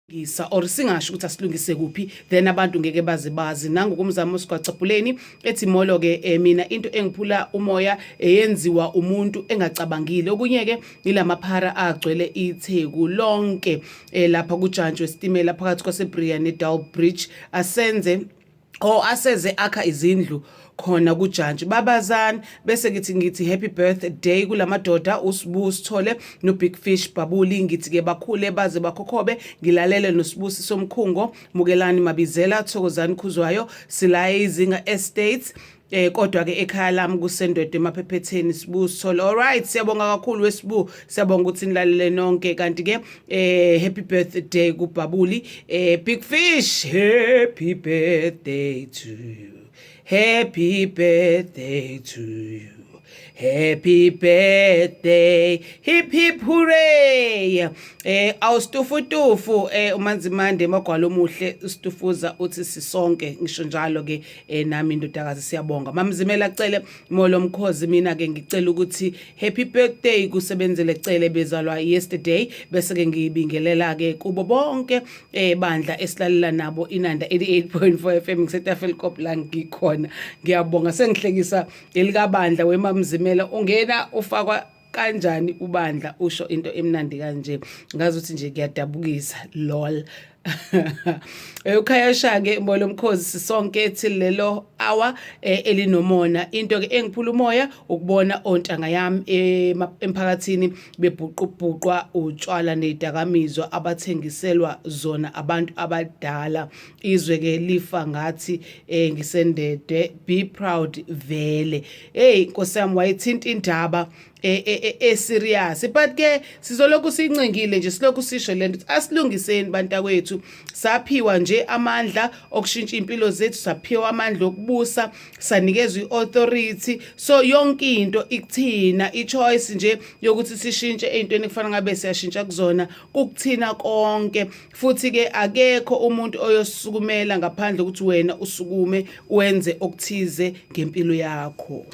Or singasho ukuthi asilungise kuphi then abantu ngeke bazi nangokumzamo osigwacabhuleni ethi molo ke mina into engiphula umoya eyenziwa umuntu engacabangile okunye ke ilamaphara agcwele itheku lonke lapha kujantshi wesitimela phakathi kwaseBria neDull Bridge aseze akha izindlu khona kujantshi babazani bese ngithi happy birthday kulamadoda uSibu Sithole no Big Fish Babuli ngithi ke bakhule baze bakhokhobe ngilalele noSibusi Somkhungo mukelani Mabizela Thokozani Khuzwayo sila izinga estates kodwa ke ekhaya lami kusendwede emaphepheteni Sibu Sithole. Alright, siyabonga kakhulu wesibu, siyabonga ukuthi nilalele nonke kanti ke happy birthday kuBabuli. Big Fish, happy birthday to you. Happy birthday to you. Happy birthday. Hip hip hooray. Awustufutufu uManzimande emagwalo omuhle usitufuza uthi sisonke ngisho njalo ke nami indodakazi siyabonga. Mamzimela cele molo mkhozi mina ke ngicela ukuthi happy birthday kusebenzele cele bezalwa yesterday bese ke ngibingelela ke kubo bonke bandla esilalela nabo inanda 88.4 FM ngiseTafelkop la ngikhona. Ngiyabonga sengihlekisa elikabandla wemamzimela ungena ufakwa kanjani ubandla usho into emnandi kanje ngazi ukuthi nje kuyadabukisa lol. Ukhayasha ke mbolo mkhozi sisonke ethi lelo hour elinomona into ke engiphula umoya ukubona ontanga yami emphakathini bebhuqubhuqwa utshwala nedakamizwa abathengiselwa zona abantu abadala izwe ke lifa ngathi ngisendede be proud vele Nkosi yami wayithinta indaba serious but ke sizolokhu sincengile nje silokhu sisho lento asilungiseni bantakwethu saphiwa nje amandla okushintsha impilo zethu saphiwa amandla okubusa sanikezwe iauthority so yonke into ikuthina ichoice nje yokuthi sishintshe ezintweni kufanele ngabe siyashintsha kuzona ukuthina konke futhi ke akekho umuntu oyosukumela ngaphandle ukuthi wena usukume wenze okuthize ngempilo yakho.